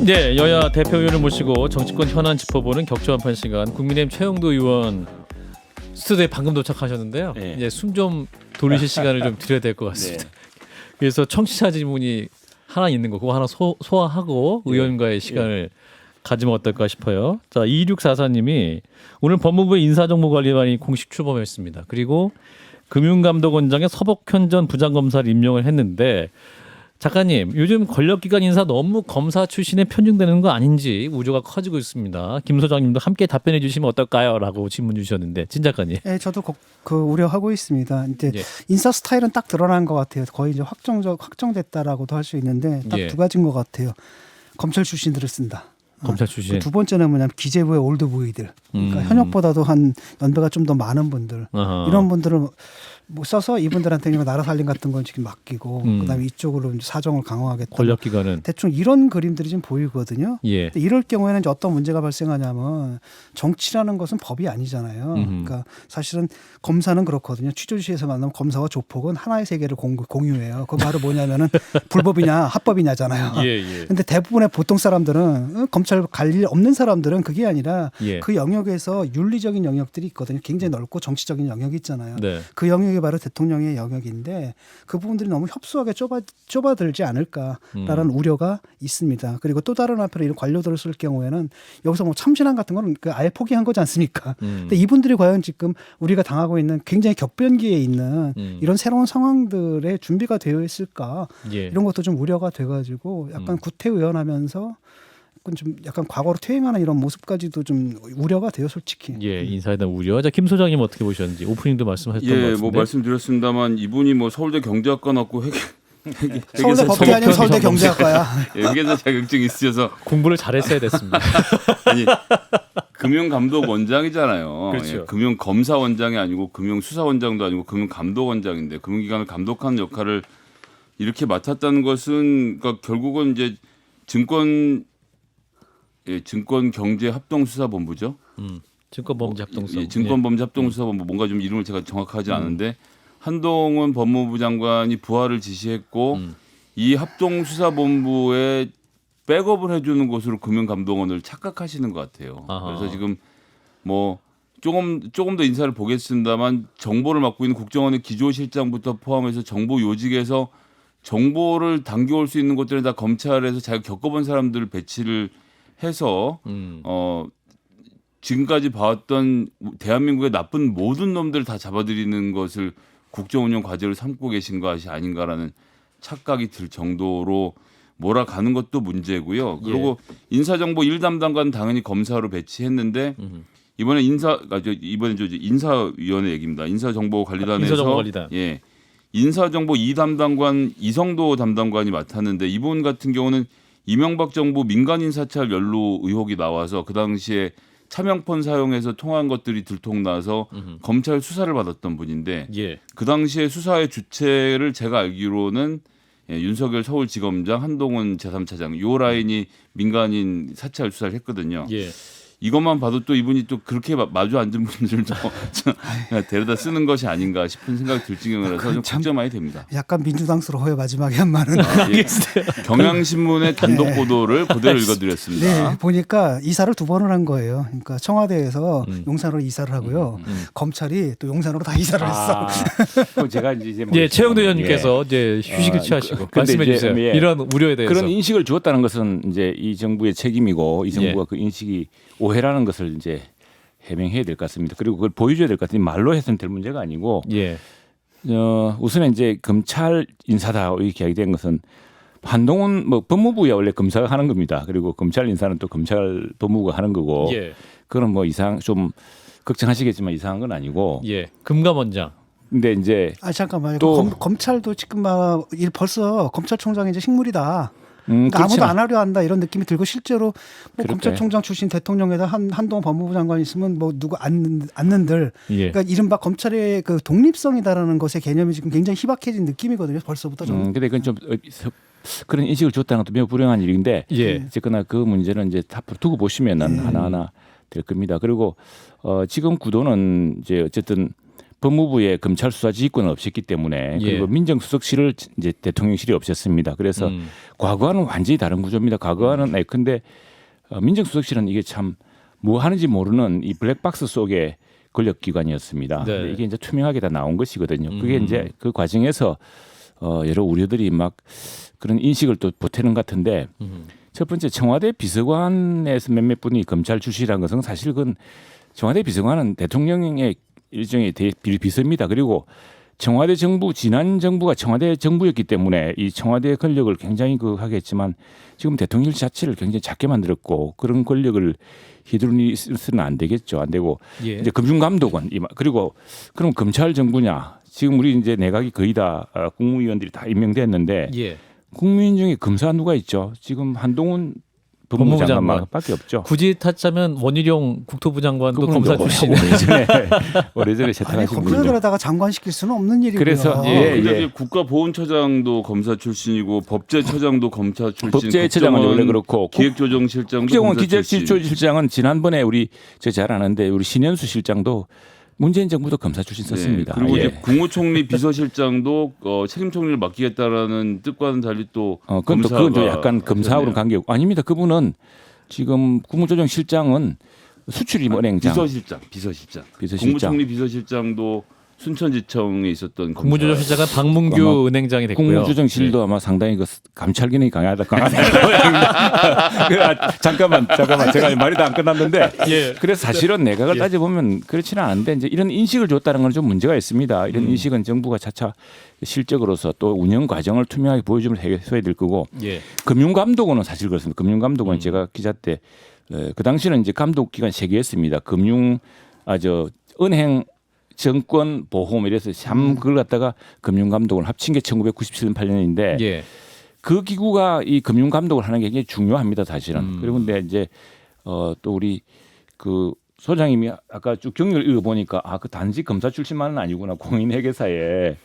네, 여야 대표 의원을 모시고 정치권 현안 짚어보는 격주한판 시간. 국민의힘 최영도 의원 스튜디오에 방금 도착하셨는데요. 네. 이제 숨 좀 돌리실 시간을 좀 드려야 될 것 같습니다. 네. 그래서 청취자 질문이 하나 있는 거 그거 하나 소화하고 의원과의 시간을 가지면 어떨까 싶어요. 자, 2644님이 오늘 법무부의 인사정보관리반이 공식 출범했습니다. 그리고 금융감독원장에 서복현 전 부장검사를 임명을 했는데 작가님, 요즘 권력기관 인사 너무 검사 출신에 편중되는 거 아닌지 우려가 커지고 있습니다. 김 소장님도 함께 답변해 주시면 어떨까요? 라고 질문 주셨는데 진 작가님. 네, 저도 그 우려하고 있습니다. 이제 예. 인사 스타일은 딱 드러난 것 같아요. 거의 이제 확정됐다라고도 할 수 있는데 딱 예. 두 가지인 것 같아요. 검찰 출신들을 쓴다. 검찰 출신. 두 번째는 뭐냐면 기재부의 올드보이들. 그러니까 현역보다도 한 연배가 좀 더 많은 분들. 아하. 이런 분들을 못 써서 이분들한테 나라 살림 같은 건 지금 맡기고 그다음에 이쪽으로 이제 사정을 강화하겠다. 권력기관은. 대충 이런 그림들이 좀 보이거든요. 예. 근데 이럴 경우에는 이제 어떤 문제가 발생하냐면 정치라는 것은 법이 아니잖아요. 그러니까 사실은 검사는 그렇거든요. 취조지에서 만나면 검사와 조폭은 하나의 세계를 공유해요. 그 말은 뭐냐면은 불법이냐 합법이냐잖아요. 예, 예. 근데 대부분의 보통 사람들은 검찰 갈 일 없는 사람들은 그게 아니라 예. 그 영역에서 윤리적인 영역들이 있거든요. 굉장히 넓고 정치적인 영역이 있잖아요. 네. 그 영역이 바로 대통령의 영역인데 그 부분들이 너무 협소하게 좁아들지 않을까라는 우려가 있습니다. 그리고 또 다른 한편으로 이런 관료들을 쓸 경우에는 여기서 뭐 참신한 같은 거는 아예 포기한 거지 않습니까? 근데 이분들이 과연 지금 우리가 당하고 있는 굉장히 격변기에 있는 이런 새로운 상황들에 준비가 되어 있을까? 예. 이런 것도 좀 우려가 돼가지고 약간 구태의연하면서 좀 약간 과거로 퇴행하는 이런 모습까지도 좀 우려가 돼요, 솔직히. 예, 인사에 대한 우려. 자, 김 소장님 어떻게 보셨는지 오프닝도 말씀하셨던 것 예, 같은데. 뭐 말씀드렸습니다만 이분이 뭐 서울대 경제학과 나왔고 서울대 법대 아니면 서울대 경제학과야. 회계사 자격증이 있으셔서 공부를 잘했어야 됐습니다. 아니 금융감독원장이잖아요. 그렇죠. 예, 금융검사원장이 아니고 금융수사원장도 아니고 금융감독원장인데 금융기관을 감독하는 역할을 이렇게 맡았다는 것은 그러니까 결국은 이제 증권경제합동수사본부죠. 증권범죄합동성. 예, 증권범죄합동수사본부 뭔가 좀 이름을 제가 정확하지 않은데 한동훈 법무부 장관이 부하를 지시했고 이 합동수사본부에 백업을 해주는 곳으로 금융감독원을 착각하시는 것 같아요. 아하. 그래서 지금 뭐 조금 더 인사를 보겠습니다만 정보를 맡고 있는 국정원의 기조실장부터 포함해서 정보 요직에서 정보를 당겨올 수 있는 곳들은 다 검찰에서 자기가 겪어본 사람들을 배치를 해서 지금까지 봐왔던 대한민국의 나쁜 모든 놈들을 다 잡아들이는 것을 국정운영 과제로 삼고 계신 것이 아닌가라는 착각이 들 정도로 몰아가는 것도 문제고요. 그리고 인사정보 1담당관 당연히 검사로 배치했는데 이번에 인사위원회 얘기입니다. 인사정보관리단에서 인사정보관리단. 예, 인사정보 2담당관 이성도 담당관이 맡았는데 이분 같은 경우는 이명박 정부 민간인 사찰 연루 의혹이 나와서 그 당시에 차명폰 사용해서 통한 것들이 들통나서 검찰 수사를 받았던 분인데 예. 그 당시에 수사의 주체를 제가 알기로는 윤석열 서울지검장 한동훈 제3차장 요 라인이 민간인 사찰 수사를 했거든요. 예. 이것만 봐도 또 이분이 또 그렇게 마주 앉은 분들도 데려다 쓰는 것이 아닌가 싶은 생각이 들 지경이라서 좀 걱정 많이 됩니다. 약간 민주당스러워요, 마지막에 한 말은. 예. 경향신문의 단독 보도를 그대로 읽어드렸습니다. 네, 보니까 이사를 두 번을 한 거예요. 그러니까 청와대에서 용산으로 이사를 하고요. 검찰이 또 용산으로 다 이사를 했어. 그럼 제가 이제 예, 최영도 의원님께서 이제 휴식을 취하시고 근데 말씀해 이제, 주세요. 예. 이런 우려에 대해서. 그런 인식을 주었다는 것은 이제 이 정부의 책임이고 이 정부가 그 인식이 오해라는 것을 이제 해명해야 될 것 같습니다. 그리고 그걸 보여줘야 될 것 같은데 말로 해서는 될 문제가 아니고 예. 우선은 이제 검찰 인사다 이렇게 이야기된 것은 한동훈 뭐 법무부야 원래 검사가 하는 겁니다. 그리고 검찰 인사는 또 검찰 법무부가 하는 거고 예. 그런 뭐 이상 좀 걱정하시겠지만 이상한 건 아니고. 예. 금감원장. 근데 이제 잠깐만요. 또 검찰도 지금 막 벌써 검찰총장이 이제 식물이다. 그러니까 아무도 그렇지만 안 하려 한다 이런 느낌이 들고 실제로 뭐 그럴까요? 검찰총장 출신 대통령에다 한동훈 법무부 장관 있으면 뭐 누구 앉는들 예. 그러니까 이른바 검찰의 그 독립성이다라는 것의 개념이 지금 굉장히 희박해진 느낌이거든요. 벌써부터 좀. 근데 그건 좀 그런 인식을 줬다는 것도 매우 불행한 일인데 예. 어쨌거나 그 문제는 이제 앞으로 두고 보시면 하나하나 될 겁니다. 그리고 지금 구도는 이제 어쨌든 법무부에 검찰 수사 지휘권은 없었기 때문에 예. 그리고 민정수석실을 이제 대통령실이 없앴습니다. 그래서 과거와는 완전히 다른 구조입니다. 과거와는 근데 민정수석실은 이게 참 뭐 하는지 모르는 이 블랙박스 속의 권력기관이었습니다. 네. 근데 이게 이제 투명하게 다 나온 것이거든요. 그게 이제 그 과정에서 여러 우려들이 막 그런 인식을 또 보태는 것 같은데 첫 번째 청와대 비서관에서 몇몇 분이 검찰 출신이라는 것은 사실 그건 청와대 비서관은 대통령의 일종의 비서입니다. 그리고 청와대 정부 지난 정부가 청와대 정부였기 때문에 이 청와대 권력을 굉장히 하겠지만 지금 대통령 자체를 굉장히 작게 만들었고 그런 권력을 휘두르서는 안 되겠죠. 안 되고 예. 이제 금융감독원 그리고 그럼 검찰 정부냐? 지금 우리 이제 내각이 거의 다 국무위원들이 다 임명됐는데 예. 국무위원 중에 검사 누가 있죠? 지금 한동훈 법무부 법무부 장관. 장관밖에 없죠. 굳이 타자면 원희룡 국토부 장관도 그분은 검사 출신이에요. 오래전에 아니 세탁하신 분이죠. 검사들하다가 장관 시킬 수는 없는 일이고요. 그래서 근데 예. 국가보훈처장도 검사 출신이고 법제처장도 검사 출신. 법제처장은 원래 그렇고 기획조정실장도 국정원 검사 출신. 기획실장은 지난번에 우리 저 잘 아는데 우리 신현수 실장도 문재인 정부도 검사 출신 썼습니다. 네, 그리고 예. 이제 국무총리 비서실장도 책임 총리를 맡기겠다라는 뜻과는 달리 또 그건 좀 약간 검사하고는 관계없고 아닙니다. 그분은 지금 국무조정실장은 수출입 은행장 비서실장. 비서실장. 국무총리 비서실장도 순천지청에 있었던 국무조정실장은 박문규 은행장이 됐고요. 국무조정실도 아마 상당히 감찰 기능이 강하다. 잠깐만 제가 말이 다 안 끝났는데 예. 그래서 사실은 내각을 따져보면 그렇지는 않은데 이제 이런 인식을 줬다는 건 좀 문제가 있습니다. 이런 인식은 정부가 차차 실적으로서 또 운영 과정을 투명하게 보여주면 해소해야 될 거고 예. 금융감독원은 사실 그렇습니다. 금융감독원은 제가 기자 때 그 당시는 이제 감독기관 3개였습니다. 은행 정권 보험 이래서 참 그걸 갖다가 금융감독을 합친 게 1997년 8년인데 예. 그 기구가 이 금융감독을 하는 게 굉장히 중요합니다 사실은. 그리고 근데 이제 또 우리 그 소장님이 아까 쭉 경력을 읽어보니까 그 단지 검사 출신만은 아니구나 공인회계사에.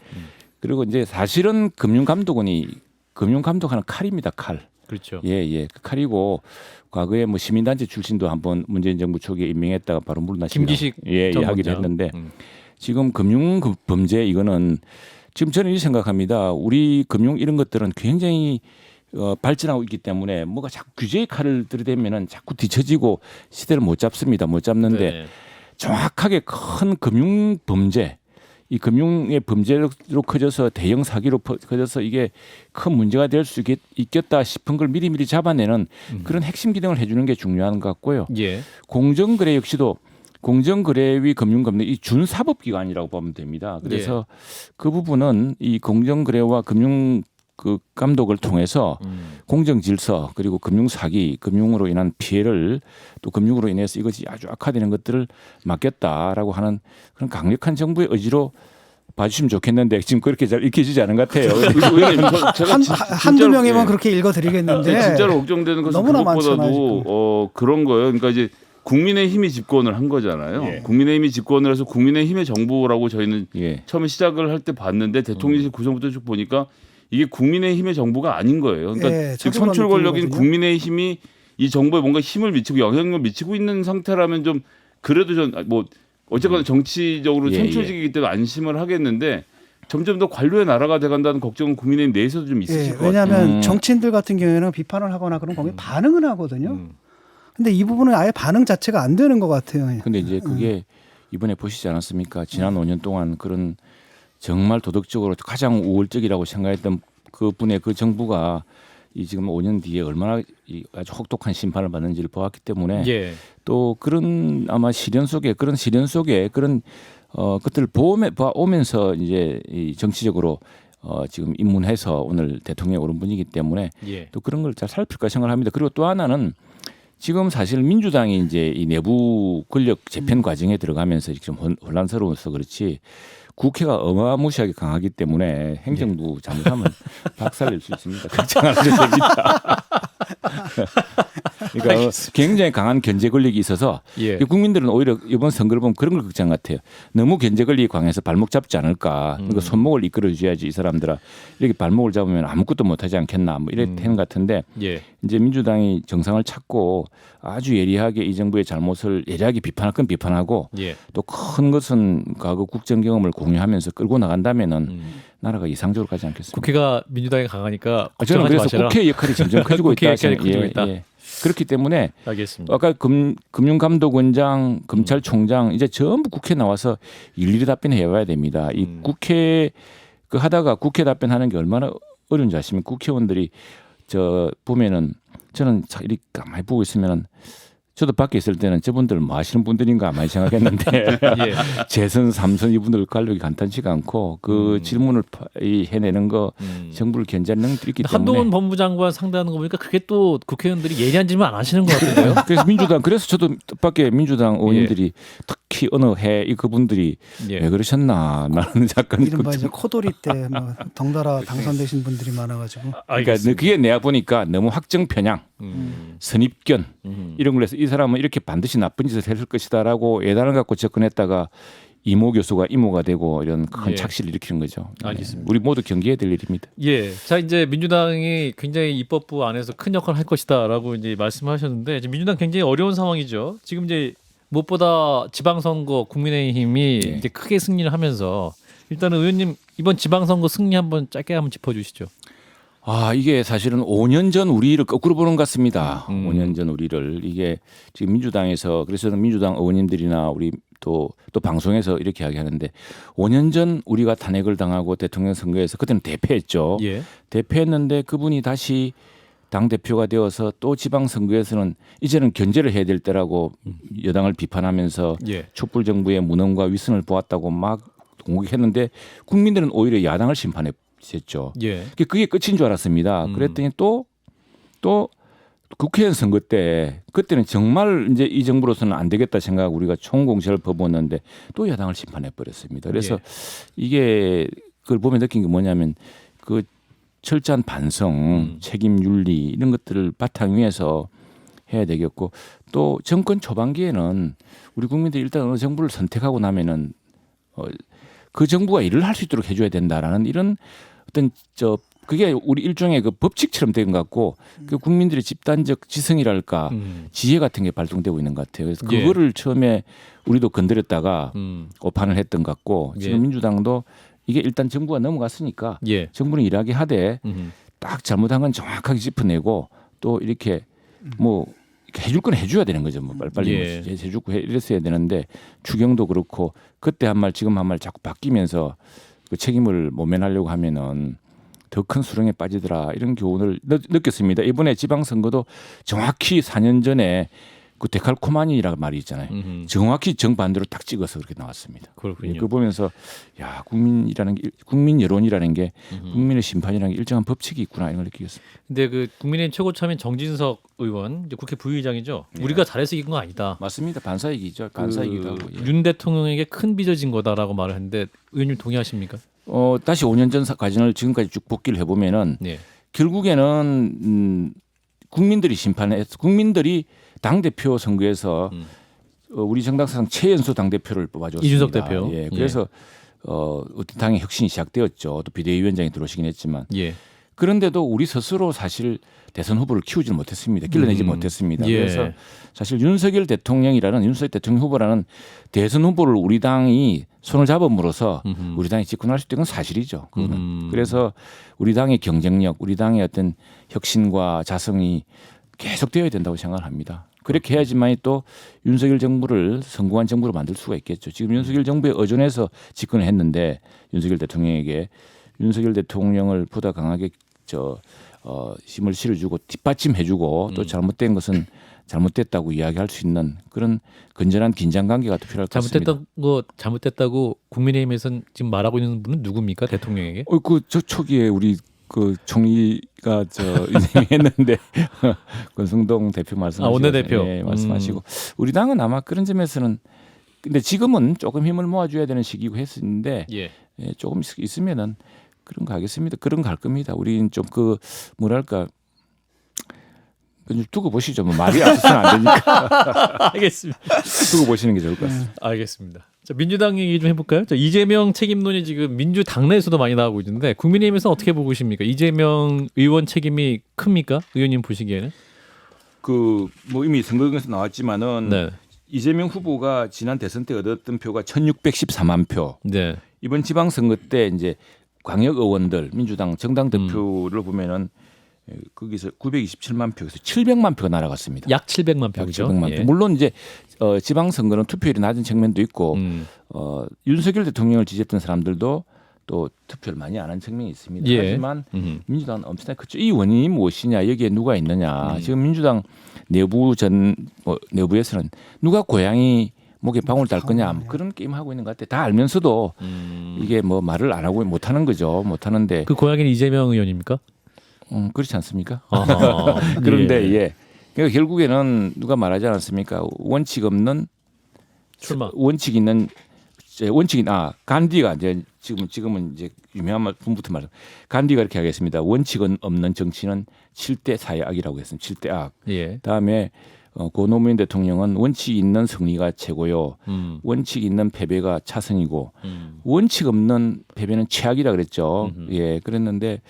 그리고 이제 사실은 금융감독원이 금융감독하는 칼입니다 칼. 그렇죠. 예. 그 칼이고 과거에 뭐 시민단체 출신도 한번 문재인 정부 초기에 임명했다가 바로 물러나시고 김기식 전 하기도 원장. 했는데 지금 금융 범죄 이거는 지금 저는 이 생각합니다. 우리 금융 이런 것들은 굉장히 발전하고 있기 때문에 뭐가 자꾸 규제의 칼을 들이대면은 자꾸 뒤처지고 시대를 못 잡습니다. 못 잡는데 네. 정확하게 큰 금융 범죄 이 금융의 범죄로 커져서 대형 사기로 커져서 이게 큰 문제가 될 수 있겠다 싶은 걸 미리미리 잡아내는 그런 핵심 기능을 해주는 게 중요한 것 같고요. 예. 공정거래 역시도 공정거래위 금융감독 이 준사법기관이라고 보면 됩니다. 그래서 그 부분은 이 공정거래와 금융 그 감독을 통해서 공정질서 그리고 금융사기, 금융으로 인한 피해를 또 금융으로 인해서 이것이 아주 악화되는 것들을 막겠다라고 하는 그런 강력한 정부의 의지로 봐주시면 좋겠는데 지금 그렇게 잘 읽혀지지 않은 것 같아요. 의원님, 제가 한두 명이면 그렇게 읽어드리겠는데 진짜로 걱정되는 것은 너무나 그것보다도 많잖아요, 그런 거예요. 그러니까 이제 국민의힘이 집권을 한 거잖아요. 예. 국민의힘이 집권을 해서 국민의힘의 정부라고 저희는 예. 처음에 시작을 할 때 봤는데 대통령실 구성부터 쭉 보니까 이게 국민의힘의 정부가 아닌 거예요. 그러니까 예, 즉 저도 선출 그런 권력인 느낌이거든요. 국민의힘이 이 정부에 뭔가 힘을 미치고 영향력을 미치고 있는 상태라면 좀 그래도 뭐 어쨌거나 정치적으로 예, 선출직이기 때문에 안심을 하겠는데 점점 더 관료의 나라가 돼간다는 걱정은 국민의힘 내에서도 좀 있으실 것 같아요. 왜냐하면 정치인들 같은 경우에는 비판을 하거나 그런 거에 반응은 하거든요. 근데 이 부분은 아예 반응 자체가 안 되는 것 같아요. 근데 이제 그게 이번에 보시지 않았습니까? 지난 5년 동안 그런 정말 도덕적으로 가장 우월적이라고 생각했던 그 분의 그 정부가 이 지금 5년 뒤에 얼마나 이 아주 혹독한 심판을 받는지를 보았기 때문에 예. 또 그런 아마 시련 속에 그런 것들을 보면서 이제 이 정치적으로 지금 입문해서 오늘 대통령에 오른 분이기 때문에 예. 또 그런 걸 잘 살필까 생각을 합니다. 그리고 또 하나는 지금 사실 민주당이 이제 이 내부 권력 재편 과정에 들어가면서 좀 혼란스러워서 그렇지 국회가 어마무시하게 강하기 때문에 행정부 잘못하면 박살낼 수 있습니다. 걱정 안 해도 됩니다. 그러니까 굉장히 강한 견제 권력이 있어서 예. 국민들은 오히려 이번 선거를 보면 그런 걸 걱정 같아요. 너무 견제 권력이 강해서 발목 잡지 않을까. 그러니까 손목을 이끌어줘야지 이 사람들아. 이렇게 발목을 잡으면 아무것도 못하지 않겠나. 뭐 이래 되는 것 같은데 예. 이제 민주당이 정상을 찾고 아주 예리하게 이 정부의 잘못을 예리하게 비판할 건 비판하고 예. 또 큰 것은 과거 국정 경험을 공유하면서 끌고 나간다면은 나라가 이상적으로 가지 않겠습니까? 국회가 민주당이 강하니까 저는 걱정하지 그래서 마시라. 국회 역할이 점점 커지고 국회 있다. 역할이 커지고 있다. 그렇기 때문에 알겠습니다. 아까 금융감독원장, 검찰총장 이제 전부 국회 나와서 일일이 답변해 와야 됩니다. 이 국회 그 하다가 국회 답변하는 게 얼마나 어려운지 아십니까? 국회의원들이 저 보면은 저는 이렇게 가만히 보고 있으면은 저도 밖에 있을 때는 저분들 뭐 하시는 분들인가 많이 생각했는데 예. 재선, 삼선 이분들 관록이 간단치가 않고 그 질문을 해내는 거 정부를 견제하는 능력들이 있기 때문에 한동훈 법무장관 상대하는 거 보니까 그게 또 국회의원들이 예리한 질문 안 하시는 것 같은데요. 그래서 그래서 저도 뜻밖의 민주당 의원들이 특히 어느 해 이 그분들이 예. 왜 그러셨나 나는 약간 이른바 이제 코돌이 때 뭐 덩달아 당선되신 분들이 많아가지고 그러니까 그게 내가 보니까 너무 확정 편향, 선입견 이런 걸 해서 이 사람은 이렇게 반드시 나쁜 짓을 했을 것이다라고 예단을 갖고 접근했다가 이모 교수가 이모가 되고 이런 큰 예. 착시를 일으키는 거죠. 알겠습니다. 우리 모두 경계해야 될 일입니다. 예. 자, 이제 민주당이 굉장히 입법부 안에서 큰 역할을 할 것이다라고 이제 말씀하셨는데 이제 민주당 굉장히 어려운 상황이죠. 지금 이제 무엇보다 지방선거 국민의힘이 예. 이제 크게 승리를 하면서 일단은 의원님 이번 지방선거 승리 한번 짧게 한번 짚어주시죠. 아 이게 사실은 5년 전 우리를 거꾸로 보는 것 같습니다. 음. 5년 전 우리를 이게 지금 민주당에서 그래서 민주당 의원님들이나 우리 또 방송에서 이렇게 이야기하는데 5년 전 우리가 탄핵을 당하고 대통령 선거에서 그때는 대패했죠. 예. 대패했는데 그분이 다시 당 대표가 되어서 또 지방 선거에서는 이제는 견제를 해야 될 때라고 여당을 비판하면서 예. 촛불 정부의 무능과 위선을 보았다고 막 공격했는데 국민들은 오히려 야당을 심판했죠. 예. 그게 끝인 줄 알았습니다. 그랬더니 또 국회의원 선거 때 그때는 정말 이제 이 정부로서는 안 되겠다 생각하고 우리가 총공세를 퍼붓는데 또 야당을 심판해 버렸습니다. 그래서 예. 이게 그걸 보면 느낀 게 뭐냐면 그 철저한 반성, 책임 윤리 이런 것들을 바탕 위에서 해야 되겠고 또 정권 초반기에는 우리 국민들이 일단 어느 정부를 선택하고 나면은 그 정부가 일을 할 수 있도록 해줘야 된다라는 이런 어떤 그게 우리 일종의 그 법칙처럼 된 것 같고 그 국민들의 집단적 지성이랄까 지혜 같은 게 발동되고 있는 것 같아요. 그래서 예. 그거를 처음에 우리도 건드렸다가 오판을 했던 것 같고 지금 예. 민주당도 이게 일단 정부가 넘어갔으니까 예. 정부는 일하게 하되 딱 잘못한 건 정확하게 짚어내고 또 이렇게 뭐 이렇게 해줄 건 해줘야 되는 거죠. 뭐 빨리 예. 해주고 이랬어야 되는데 추경도 그렇고 그때 한 말 지금 한 말 자꾸 바뀌면서 그 책임을 모면하려고 하면은 더 큰 수렁에 빠지더라 이런 교훈을 느꼈습니다. 이번에 지방선거도 정확히 4년 전에 그 데칼코마니라는 말이 있잖아요. 정확히 정반대로 딱 찍어서 그렇게 나왔습니다. 그렇군요. 그거 보면서 야 국민 여론이라는 게 국민의 심판이라는 게 일정한 법칙이 있구나 이런 걸 느끼겠습니다. 근데 그 국민의힘 최고참인 정진석 의원 이제 국회 부의장이죠. 우리가 잘해서 이긴 건 아니다. 맞습니다. 반사이기죠. 반사이기도 하고. 예. 윤 대통령에게 큰 빚어진 거다라고 말을 했는데 의원님 동의하십니까? 다시 5년 전 과정을 지금까지 쭉 복기를 해보면은 네. 결국에는 국민들이 심판했어. 국민들이 당 대표 선거에서 우리 정당사상 최연소 당 대표를 뽑아줬습니다. 이준석 대표. 예, 그래서 어떤 당의 혁신이 시작되었죠. 또 비대위원장이 들어오시긴 했지만 예. 그런데도 우리 스스로 사실 대선 후보를 키우지 못했습니다. 길러내지 못했습니다. 예. 그래서 사실 윤석열 대통령 후보라는 대선 후보를 우리 당이 손을 잡음으로써 우리 당이 집권할 수 있는 건 사실이죠. 그거는. 그래서 우리 당의 경쟁력, 우리 당의 어떤 혁신과 자성이 계속되어야 된다고 생각을 합니다. 그렇게 해야지만이 또 윤석열 정부를 성공한 정부로 만들 수가 있겠죠. 지금 윤석열 정부에 의존해서 집권을 했는데 윤석열 대통령에게 윤석열 대통령을 보다 강하게 힘을 실어주고 뒷받침해주고 또 잘못된 것은 잘못됐다고 이야기할 수 있는 그런 건전한 긴장관계가 또 필요할 것 같습니다. 잘못됐다고 국민의힘에서는 지금 말하고 있는 분은 누굽니까 대통령에게? 저 초기에 우리 그 총리가 인생했는데 권성동 대표 말씀하시고 원내대표 예, 말씀하시고 우리 당은 아마 그런 점에서는 근데 지금은 조금 힘을 모아줘야 되는 시기고 했었는데 예. 예, 조금 있으면은 그런 거 하겠습니다. 그런 거 할 겁니다. 우리는 좀 그 뭐랄까 그냥 두고 보시죠. 뭐 말이 앞서서는 안 되니까 알겠습니다. 두고 보시는 게 좋을 것 같습니다. 알겠습니다. 자, 민주당 얘기 좀 해볼까요? 자, 이재명 책임론이 지금 민주당내에서도 많이 나오고 있는데 국민의힘에서 어떻게 보고 계십니까? 이재명 의원 책임이 큽니까? 의원님 보시기에는? 그 뭐 이미 선거에서 나왔지만은 네. 이재명 후보가 지난 대선 때 얻었던 표가 1,614만 표. 네. 이번 지방선거 때 이제 광역 의원들 민주당 정당 대표를 보면은 거기서 927만 표에서 700만 표가 날아갔습니다. 약 700만 약 표죠. 700만 표. 예. 물론 이제 지방선거는 투표율이 낮은 측면도 있고 윤석열 대통령을 지지했던 사람들도 또 투표를 많이 안 한 측면이 있습니다. 예. 하지만 민주당은 엄청나게 크죠. 이 원인이 무엇이냐, 여기에 누가 있느냐. 지금 민주당 내부에서는 누가 고양이 목에 방울 달 거냐 뭐 그런 게임 하고 있는 것 같아. 다 알면서도 이게 뭐 말을 안 하고 못 하는 거죠. 못 하는데 그 고양이는 이재명 의원입니까? 그렇지 않습니까? 아하. 그런데 예. 그러니까 결국에는 누가 말하지 않았습니까? 원칙 없는 출마. 원칙 있는 간디가 이제 지금은 이제 유명한 분부터 말씀. 간디가 이렇게 하겠습니다. 원칙은 없는 정치는 7대 사약이라고 했습니다. 7대 악. 예. 다음에 고 노무현 대통령은 원칙 있는 승리가 최고요. 원칙 있는 패배가 차선이고 원칙 없는 패배는 최악이라 그랬죠. 예, 그랬는데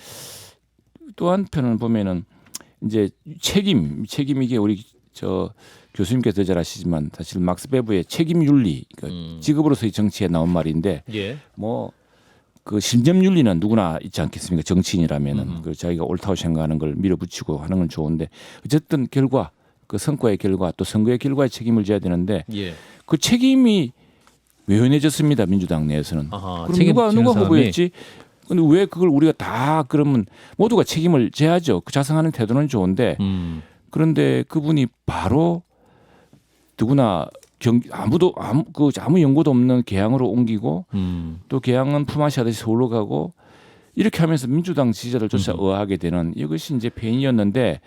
또 한편은 보면은 이제 책임 이게 우리 교수님께서 잘 아시지만 사실 막스 베버의 책임 윤리 그러니까 직업으로서의 정치에 나온 말인데 예. 뭐 그 신념 윤리는 누구나 있지 않겠습니까? 정치인이라면은 그 자기가 옳다고 생각하는 걸 밀어붙이고 하는 건 좋은데 어쨌든 결과 그 성과의 결과 또 선거의 결과에 책임을 져야 되는데 예. 그 책임이 외연해졌습니다. 민주당 내에서는. 아하, 그럼 책임 누가 지는 사람이? 후보였지? 근데 왜 그걸 우리가 다 그러면 모두가 책임을 져야죠. 그 자성하는 태도는 좋은데 그런데 그분이 바로 누구나 아무 연고도 없는 개항으로 옮기고 또 개항은 품앗이하듯이 서울로 가고 이렇게 하면서 민주당 지지자들조차 의아하게 되는 이것이 이제 폐인이었는데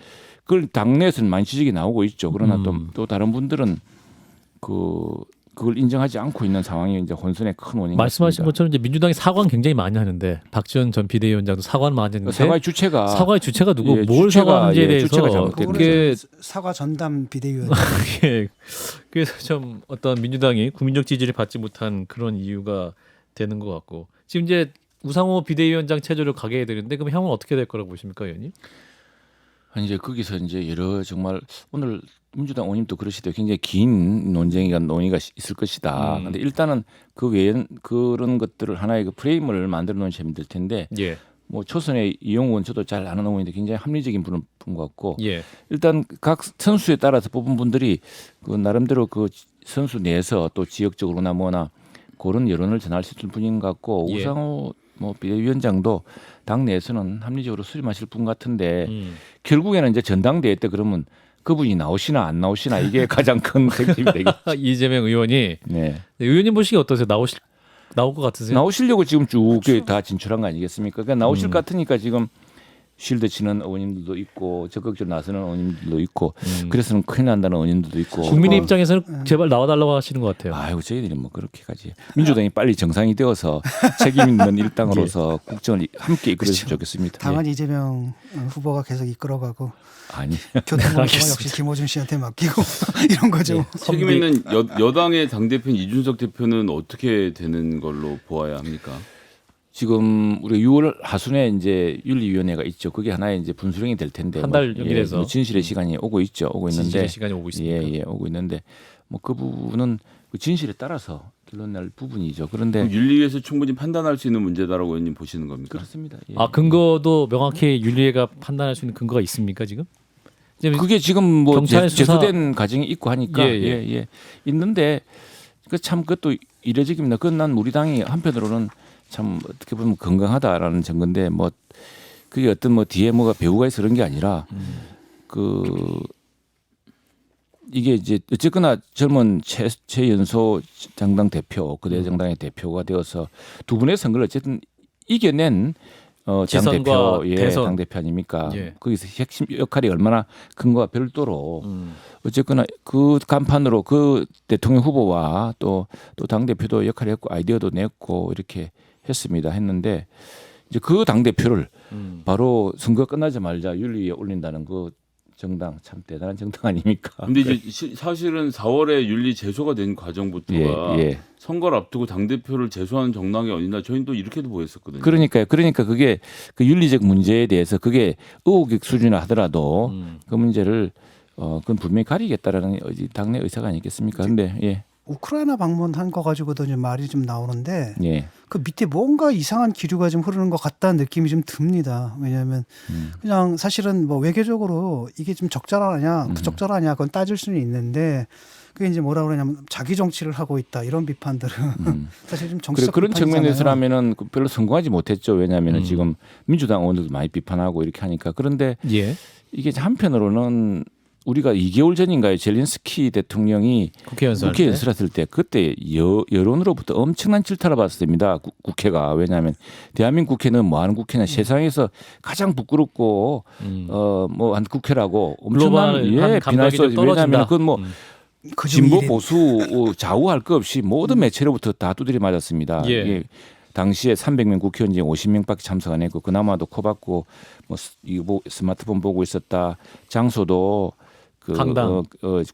그걸 당내에서는 많이 지적이 나오고 있죠. 그러나 또 다른 분들은 그걸 인정하지 않고 있는 상황이 이제 혼선의 큰 원인. 말씀하신 같습니다. 것처럼 이제 민주당이 사과는 굉장히 많이 하는데 박지원 전 비대위원장도 사과는 많이 했는데 사과의 주체가 누구 예, 뭘 주체가, 사과하는지에 예, 대해서 주체가 잘못된 그게 사과 전담 비대위원. 예. 그래서 좀 어떤 민주당이 국민적 지지를 받지 못한 그런 이유가 되는 것 같고 지금 이제 우상호 비대위원장 체제로 가게 되는데 그럼 향후는 어떻게 될 거라고 보십니까, 의원님? 아니 이제 거기서 이제 여러 정말 오늘 민주당 의원님도 그러시대요. 굉장히 긴 논의가 있을 것이다. 그런데 일단은 그 외엔 그런 것들을 하나의 그 프레임을 만들어 놓으면 재미들 텐데 예. 뭐 초선의 이용 의원 저도 잘 아는 의원인데 굉장히 합리적인 분인 것 같고 예. 일단 각 선수에 따라서 뽑은 분들이 그 나름대로 그 선수 내에서 또 지역적으로나 뭐나 그런 여론을 전할 수 있는 분인 것 같고 예. 우상호 뭐 비대위원장도 당 내에서는 합리적으로 수렴하실 분 같은데 결국에는 이제 전당대회 때 그러면 그분이 나오시나 안 나오시나 이게 가장 큰 쟁점이 되겠죠. 이재명 의원이 네. 의원님 보시기 어떠세요? 나올 것 같으세요? 나오시려고 지금 쭉 다 진출한 거 아니겠습니까? 그러니까 나오실 것 같으니까 지금 쉴드 치는 의원님들도 있고 적극적으로 나서는 의원님들도 있고 그래서는 큰일 난다는 의원님들도 있고 국민의 입장에서는 제발 나와달라고 하시는 것 같아요. 아이고 저희들이 뭐 그렇게까지 민주당이 빨리 정상이 되어서 책임 있는 일당으로서 국정을 함께 이끌었으면 좋겠습니다. 당은 이재명 후보가 계속 이끌어가고 아니 교통정은 역시 김어준 씨한테 맡기고 이런 거죠. 책임 있는 여당의 당 대표인 이준석 대표는 어떻게 되는 걸로 보아야 합니까? 지금 우리 6월 하순에 이제 윤리위원회가 있죠. 그게 하나의 이제 분수령이 될 텐데 한 달 연기돼서 뭐 진실의 시간이 오고 있는데 진실의 시간이 오고 있습니다. 예, 오고 있는데 뭐 그 부분은 그 진실에 따라서 결론 날 부분이죠. 그런데 윤리위에서 충분히 판단할 수 있는 문제다라고 의원님 보시는 겁니까? 그렇습니다. 예. 아 근거도 명확히 윤리회가 판단할 수 있는 근거가 있습니까 지금? 그게 지금 뭐 경찰 수사- 제소된 과정이 있고 하니까 예. 있는데 그 참 그것도 이례적입니다. 그건 난 우리 당이 한편으로는 참 어떻게 보면 건강하다라는 증거인데 뭐 그게 어떤 뭐 뒤에 뭐가 배우가 있어 그런 게 아니라 그 이게 이제 어쨌거나 젊은 최연소 정당 대표 그대 정당의 대표가 되어서 두 분의 선거를 어쨌든 이겨낸 당 지선과 대표 대선. 당 대표 아닙니까? 예. 거기서 핵심 역할이 얼마나 큰거와 별도로 어쨌거나 그 간판으로 그 대통령 후보와 또 당 대표도 역할을 했고 아이디어도 냈고 이렇게 했는데 이제 그 당 대표를 바로 선거 끝나자마자 윤리위에 올린다는 그 정당 참 대단한 정당 아닙니까? 근데 이제 사실은 4월에 윤리 제소가 된 과정부터가 선거를 앞두고 당 대표를 제소하는 정당이 어딨나 저희는 또 이렇게도 보였었거든요. 그러니까 그게 그 윤리적 문제에 대해서 그게 의혹 수준이라 하더라도 그 문제를 그건 분명히 가리겠다라는 당내 의사가 아니겠습니까? 근데 우크라이나 방문한 거 가지고도 좀 말이 좀 나오는데 예. 그 밑에 뭔가 이상한 기류가 좀 흐르는 것 같다는 느낌이 좀 듭니다. 왜냐하면 그냥 사실은 뭐 외교적으로 이게 좀 적절하냐, 부적절하냐 그건 따질 수는 있는데 그게 이제 뭐라 그러냐면 자기 정치를 하고 있다 이런 비판들은 사실 좀 정치적 그런 비판이잖아요. 측면에서라면은 별로 성공하지 못했죠. 왜냐하면은 지금 민주당 의원들도 많이 비판하고 이렇게 하니까 그런데 이게 한편으로는 우리가 2개월 전인가요? 젤렌스키 대통령이 국회 연설했을 때 그때 여론으로부터 엄청난 질타를 받았습니다. 국회가. 왜냐하면 대한민국 국회는 뭐 하는 국회냐 세상에서 가장 부끄럽고 뭐 한 국회라고 엄청난 비난했어요. 왜냐하면 그건 뭐 진보 보수 좌우할 것 없이 모든 매체로부터 다 두드려 맞았습니다. 당시에 300명 국회의원 중에 50명밖에 참석 안 했고 그나마도 코박고 뭐 이거 스마트폰 보고 있었다. 장소도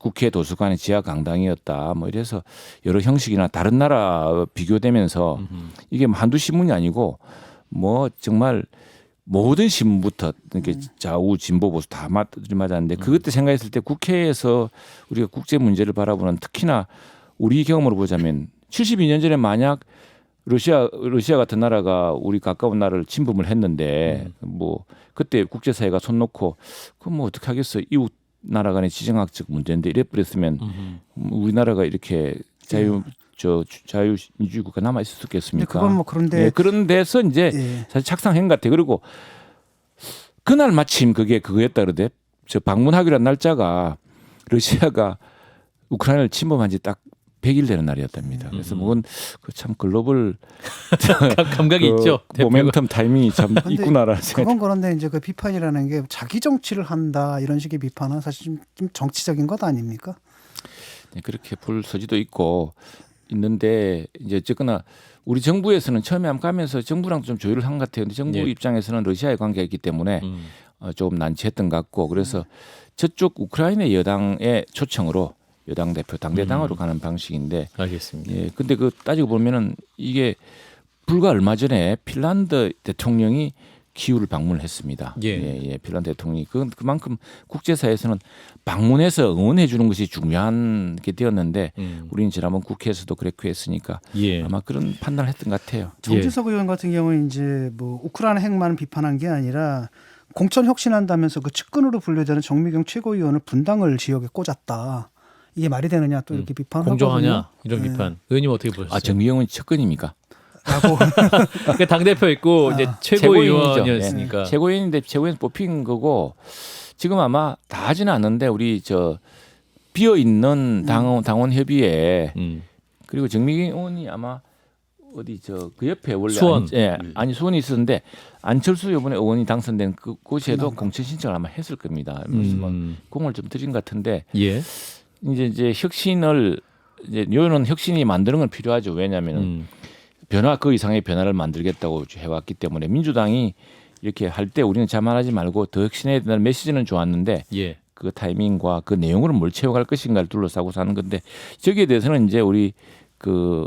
국회 도서관의 지하 강당이었다. 뭐 이래서 여러 형식이나 다른 나라 비교되면서 이게 한두 신문이 아니고 뭐 정말 모든 신문부터 이렇게 좌우 진보 보수 다 맞았는데 그때 생각했을 때 국회에서 우리가 국제 문제를 바라보는 특히나 우리 경험으로 보자면 72년 전에 만약 러시아 같은 나라가 우리 가까운 나라를 침범을 했는데 뭐 그때 국제사회가 손 놓고 그럼 뭐 어떻게 하겠어 이웃 나라 간의 지정학적 문제인데 이래 버렸으면 우리나라가 이렇게 자유민주주의 국가 남아 있을 수 있겠습니까? 그건 뭐 그런데 그런 데서 이제 사실 착상한 것 같아요. 그리고 그날 마침 그거였다 그러대. 저 방문하기로 한 날짜가 러시아가 우크라이나를 침범한 지 딱 100일 되는 날이었답니다. 그래서 그건 참 글로벌 감각이 있죠. 모멘텀 타이밍이 참 있구나라는 생각이. 그건 그런데 이제 그 비판이라는 게 자기 정치를 한다 이런 식의 비판은 사실 좀 정치적인 것 아닙니까? 네, 그렇게 볼 소지도 있는데 이제 어쨌거나 우리 정부에서는 처음에 가면서 정부랑 좀 조율을 한 것 같아요. 근데 정부 입장에서는 러시아의 관계가 있기 때문에 조금 난처했던 것 같고 그래서 저쪽 우크라이나 여당의 초청으로 여당 대표 당대당으로 가는 방식인데. 알겠습니다. 예, 근데 그 따지고 보면은 이게 불과 얼마 전에 핀란드 대통령이 키우를 방문을 했습니다. 핀란드 대통령이 그만큼 국제사회에서는 방문해서 응원해 주는 것이 중요한 게 되었는데 우리는 지난번 국회에서도 그렇게 했으니까 아마 그런 판단을 했던 것 같아요. 정진석 의원 같은 경우는 이제 뭐 우크라이나 핵만 비판한 게 아니라 공천 혁신한다면서 그 측근으로 분류되는 정미경 최고위원을 분당을 지역에 꽂았다. 이게 말이 되느냐 또 이렇게 비판하고 공정하냐 이런 비판. 의원님 어떻게 보셨어요? 정미경은 측근입니까? 라고 당 대표 있고 이제 최고위원이었으니까. 최고위원인데 최고위원 뽑힌 거고 지금 아마 다 하지는 않는데 우리 비어 있는 당원 협의회 그리고 정미경 의원이 아마 어디 그 옆에 원래 수원 수원이 있었는데 안철수 이번에 의원이 당선된 그곳에도 공천 신청을 아마 했을 겁니다. 그래서 공을 좀 들인 것 같은데. 이제 혁신을 요는 혁신이 만드는 건 필요하죠. 왜냐하면 그 이상의 변화를 만들겠다고 해왔기 때문에 민주당이 이렇게 할 때 우리는 자만하지 말고 더 혁신해야 된다는 메시지는 좋았는데 그 타이밍과 그 내용으로 뭘 채워갈 것인가를 둘러싸고 사는 건데 저기에 대해서는 이제 우리 그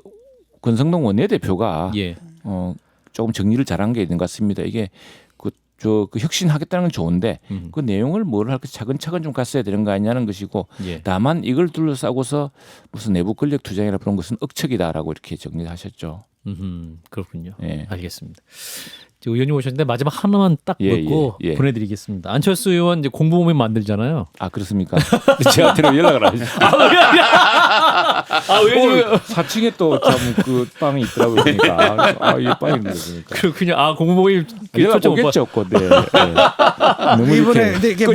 권성동 원내대표가 조금 정리를 잘한 게 있는 것 같습니다. 이게 그 혁신하겠다는 건 좋은데 그 내용을 뭘 할까 차근차근 좀 갔어야 되는 거 아니냐는 것이고 다만 이걸 둘러싸고서 무슨 내부 권력 투쟁이라 그런 것은 억척이다라고 이렇게 정리하셨죠. 그렇군요. 알겠습니다. 의원님 오셨는데 마지막 하나만 딱 묻고 보내드리겠습니다. 안철수 의원 이제 공보모임 만들잖아요. 아 그렇습니까? 제가 들으면 연락을 안 했어요. 의원님 4층에 또 참 그 빵이 있더라고요. 그러니까 이 빵이 있는 거니까. 그렇군요. 공보모임 연락 오겠죠, 네. 이번에 근데 이게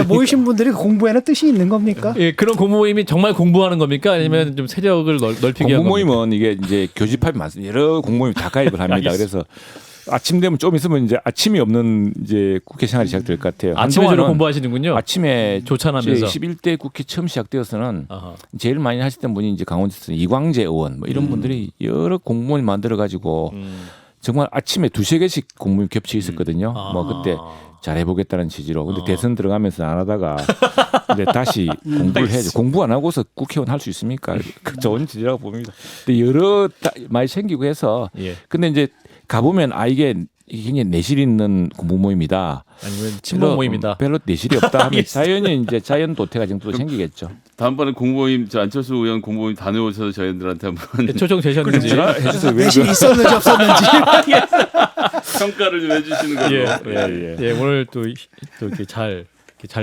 모이신 분들이 공부에는 뜻이 있는 겁니까? 그런 공보모임이 정말 공부하는 겁니까? 아니면 좀 세력을 넓히게 하는 겁니까? 공보모임은 이게 이제 교집합이 많습니다. 여러 공모임이 다 가입을 합니다. 그래서 아침 되면 좀 있으면 이제 아침이 없는 이제 국회 생활이 시작될 것 같아요. 아침에 주로 한동안은 공부하시는군요. 아침에 조찬하면서. 21대 국회 처음 시작되어서는 아하. 제일 많이 하셨던 분이 이제 강원도에서 이광재 의원 뭐 이런 분들이 여러 공무원이 만들어 가지고 정말 아침에 2-3개씩 공무원이 겹쳐 있었거든요. 뭐 그때 잘해보겠다는 취지로. 근데 대선 들어가면서 안 하다가 근데 다시 공부를 해야죠. 공부 안 하고서 국회의원 할 수 있습니까? 그 좋은 취지라고 봅니다. 근데 여러 많이 생기고 해서 예. 근데 이제 가보면 이게 굉장히 내실 있는 공부 모임이다. 아니면 친목 모임이다. 별로 내실이 없다 하면 자연히 이제 자연 도태가 정도 생기겠죠. 다음번에 공모임 저 안철수 의원 공모임 다녀오셔서 저희들한테 한번 초청 되셨는지. 제가 해주세요. 왜 내실이 있었는지 없었는지. 평가를 좀 해주시는 걸로. 예, 오늘 또 이렇게 잘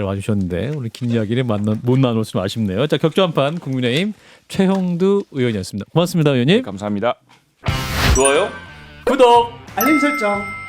와주셨는데 오늘 긴 이야기를 못 나눴으면 아쉽네요. 자, 격조 한판 국민의힘 최형두 의원이었습니다. 고맙습니다, 의원님. 감사합니다. 좋아요. 구독. 알림 설정.